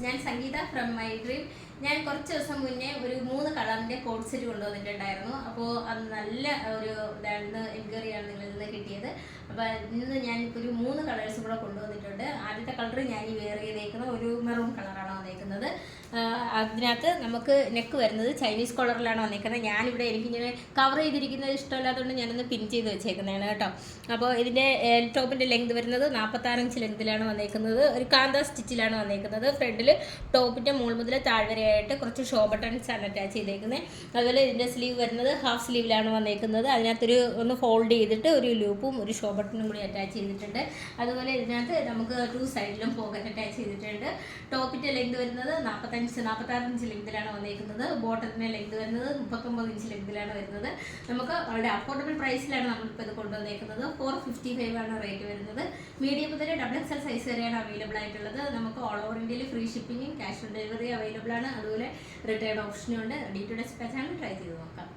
ഞാൻ സംഗീത from my dream. ഞാൻ കുറച്ച് ദിവസം മുന്നേ ഒരു 3 കളറിൻ്റെ കോഡ് സെറ്റ് കൊണ്ടുവന്നിട്ടുണ്ടായിരുന്നു. അപ്പോൾ അത് നല്ല ഒരു ഇതാണ്, എൻക്വയറിയാണ് നിങ്ങളിൽ നിന്ന് കിട്ടിയത്. അപ്പോൾ ഇന്ന് ഞാൻ ഒരു 3 കളേഴ്സ് കൂടെ കൊണ്ടുവന്നിട്ടുണ്ട്. ആദ്യത്തെ കളർ ഞാൻ ഈ വെയർ ചെയ്തേക്കുന്ന ഒരു മെറൂൺ കളറാണ് വന്നേക്കുന്നത്. അതിനകത്ത് നമുക്ക് നെക്ക് വരുന്നത് ചൈനീസ് കോളറിലാണ് വന്നേക്കുന്നത്. ഞാനിവിടെ എനിക്കിങ്ങനെ കവർ ചെയ്തിരിക്കുന്നത് ഇഷ്ടമല്ലാത്തതുകൊണ്ട് ഞാനൊന്ന് പിൻ ചെയ്ത് വെച്ചേക്കുന്നതാണ് കേട്ടോ. അപ്പോൾ ഇതിൻ്റെ ടോപ്പിൻ്റെ ലെങ്ത് വരുന്നത് 46 ഇഞ്ച് ലെങ്തിലാണ് വന്നേക്കുന്നത്. ഒരു കാന്ത സ്റ്റിച്ചിലാണ് വന്നേക്കുന്നത്. ഫ്രണ്ടിൽ ടോപ്പിൻ്റെ മുകൾ മുതൽ താഴ്വരയായിട്ട് കുറച്ച് ഷോ ബട്ടൺസ് ആണ് അറ്റാച്ച് ചെയ്തേക്കുന്നത്. അതുപോലെ ഇതിൻ്റെ സ്ലീവ് വരുന്നത് ഹാഫ് സ്ലീവിലാണ് വന്നേക്കുന്നത്. അതിനകത്തൊരു ഒന്ന് ഫോൾഡ് ചെയ്തിട്ട് ഒരു ലൂപ്പും ഒരു ഷോ ബട്ടണും കൂടി അറ്റാച്ച് ചെയ്തിട്ടുണ്ട്. അതുപോലെ ഇതിനകത്ത് നമുക്ക് 2 സൈഡിലും പോക്കറ്റ് അറ്റാച്ച് ചെയ്തിട്ടുണ്ട്. ടോപ്പിൻ്റെ ലെങ്ത് വരുന്നത് 46 ഇഞ്ച് ലെങ്തിലാണ് വന്നേക്കുന്നത്. ബോട്ടത്തിൻ്റെ ലെങ്ത് വരുന്നത് 39 ഇഞ്ച് ലെങ്തിലാണ് വരുന്നത്. നമുക്ക് വളരെ അഫോർഡബിൾ പ്രൈസിലാണ് നമ്മളിപ്പോൾ ഇത് കൊണ്ടുവന്നേക്കുന്നത്. 455 ആണ് റേറ്റ് വരുന്നത്. മീഡിയം മുതൽ XXL സൈസ് വരെയാണ് അവൈലബിൾ ആയിട്ടുള്ളത്. നമുക്ക് ഓൾ ഓവർ ഇന്ത്യയിൽ ഫ്രീ ഷിപ്പിങ്ങും ക്യാഷ് ഓൺ ഡെലിവറി അവൈലബിൾ ആണ്. അതുപോലെ റിട്ടേൺ ഓപ്ഷനും ഉണ്ട്. റെഡി ടു ഡിസ്പാച്ച് ആണ്. ട്രൈ ചെയ്ത് നോക്കാം.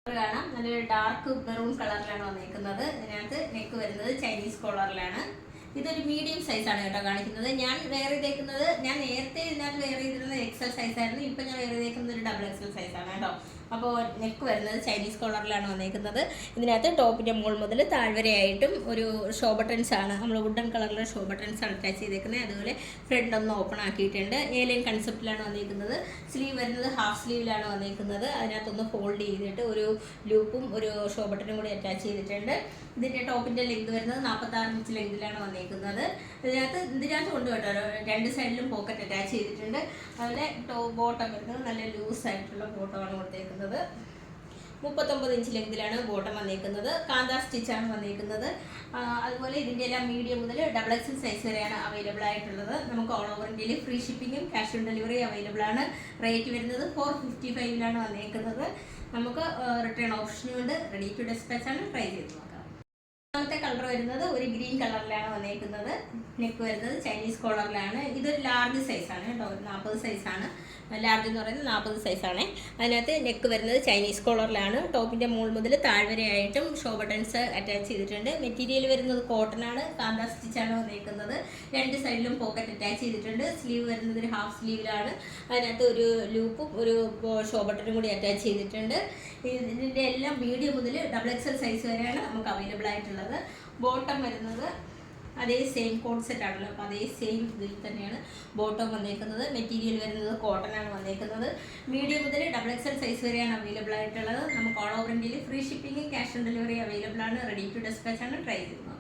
കാണാം, നല്ലൊരു ഡാർക്ക് മെറൂൺ കളറിലാണ് വന്നേക്കുന്നത്. ഇതിനകത്ത് നെക്ക് വരുന്നത് ചൈനീസ് കോളറിലാണ്. ഇതൊരു മീഡിയം സൈസാണ് കേട്ടോ കാണിക്കുന്നത്. ഞാൻ വെയർ ചെയ്തേക്കുന്നത്, ഞാൻ നേരത്തെ ഇതിനകത്ത് വെയർ ചെയ്തിരുന്നത് XL സൈസായിരുന്നു. ഇപ്പം ഞാൻ വെയർ ചെയ്തേക്കുന്നത് ഒരു XXL സൈസാണ് കേട്ടോ. അപ്പോൾ നെക്ക് വരുന്നത് ചൈനീസ് കോളറിലാണ് വന്നേക്കുന്നത്. ഇതിനകത്ത് ടോപ്പിൻ്റെ മുകൾ മുതൽ താഴ്വരയായിട്ടും ഒരു ഷോ ബട്ടൺസ് ആണ്, നമ്മൾ വുഡൻ കളറിലെ ഷോ ബട്ടൺസ് ആണ് അറ്റാച്ച് ചെയ്തേക്കുന്നത്. അതുപോലെ ഫ്രണ്ട് ഒന്ന് ഓപ്പൺ ആക്കിയിട്ടുണ്ട്. ഏലിയൻ കൺസെപ്റ്റിലാണ് വന്നേക്കുന്നത്. സ്ലീവ് വരുന്നത് ഹാഫ് സ്ലീവിലാണ് വന്നേക്കുന്നത്. അതിനകത്തൊന്ന് ഫോൾഡ് ചെയ്തിട്ട് ഒരു ലൂപ്പും ഒരു ഷോ ബട്ടണും കൂടി അറ്റാച്ച് ചെയ്തിട്ടുണ്ട്. ഇതിൻ്റെ ടോപ്പിൻ്റെ ലെങ്ത് വരുന്നത് 46 ഇഞ്ച് ലെങ്തിലാണ് വന്നേക്കുന്നത്. ഇതിനകത്ത് കൊണ്ട് കേട്ടോ 2 സൈഡിലും പോക്കറ്റ് അറ്റാച്ച് ചെയ്തിട്ടുണ്ട്. അതുപോലെ ബോട്ടം വരുന്നത് നല്ല ലൂസ് ആയിട്ടുള്ള ബോട്ടമാണ് കൊടുത്തേക്കുന്നത്. 39 ഇഞ്ച് ലെങ്തിലാണ് ബോട്ടം വന്നേക്കുന്നത്. കാന്ത സ്റ്റിച്ചാണ് വന്നേക്കുന്നത്. അതുപോലെ ഇതിൻ്റെ എല്ലാം മീഡിയം മുതൽ XXL സൈസ് വരെയാണ് അവൈലബിൾ ആയിട്ടുള്ളത്. നമുക്ക് ഓൾ ഓവർ ഇന്ത്യയിൽ ഫ്രീ ഷിപ്പിങ്ങും ക്യാഷ് ഓൺ ഡെലിവറി അവൈലബിൾ ആണ്. റേറ്റ് വരുന്നത് 455 വന്നേക്കുന്നത്. നമുക്ക് റിട്ടേൺ ഓപ്ഷനും ഉണ്ട്. റെഡി ടു ഡിസ്പാച്ച് ആണ്. ട്രൈ ചെയ്ത് നോക്കാം. രണ്ടാമത്തെ കളർ വരുന്നത് ഒരു ഗ്രീൻ കളറിലാണ് വന്നേക്കുന്നത്. നെക്ക് വരുന്നത് ചൈനീസ് കോളറിലാണ്. ഇതൊരു ലാർജ് സൈസാണ് കേട്ടോ. 40 സൈസാണ്. ലാർജ് എന്ന് പറയുന്നത് 40 സൈസാണ്. അതിനകത്ത് നെക്ക് വരുന്നത് ചൈനീസ് കോളറിലാണ്. ടോപ്പിൻ്റെ മുകൾ മുതൽ താഴ്വരയായിട്ടും ഷോ ബട്ടൺസ് അറ്റാച്ച് ചെയ്തിട്ടുണ്ട്. മെറ്റീരിയൽ വരുന്നത് കോട്ടൺ ആണ്. കാന്ത സ്റ്റിച്ചാണ് വന്നേക്കുന്നത്. 2 സൈഡിലും പോക്കറ്റ് അറ്റാച്ച് ചെയ്തിട്ടുണ്ട്. സ്ലീവ് വരുന്നത് ഒരു ഹാഫ് സ്ലീവിലാണ്. അതിനകത്ത് ഒരു ലൂപ്പും ഒരു ഷോ ബട്ടണും കൂടി അറ്റാച്ച് ചെയ്തിട്ടുണ്ട്. ഇതിൻ്റെ എല്ലാം മീഡിയം മുതൽ XXL സൈസ് വരെയാണ് നമുക്ക് അവൈലബിൾ ആയിട്ടുള്ളത്. ബോട്ടം വരുന്നത് അതേ സെയിം കോഡ് സെറ്റ് ആണല്ലോ, അപ്പോൾ അതേ സെയിം ഇതിൽ തന്നെയാണ് ബോട്ടം വന്നേക്കുന്നത്. മെറ്റീരിയൽ വരുന്നത് കോട്ടൺ ആണ് വന്നേക്കുന്നത്. മീഡിയം മുതൽ XXL സൈസ് വരെയാണ് അവൈലബിൾ ആയിട്ടുള്ളത്. നമുക്ക് ഓൾ ഓവർ ഇന്ത്യയിൽ free shipping cash on delivery available ആണ്. റെഡി ടു ഡിസ്പാച്ച് ആണ്. ട്രൈ ചെയ്യുന്നത്.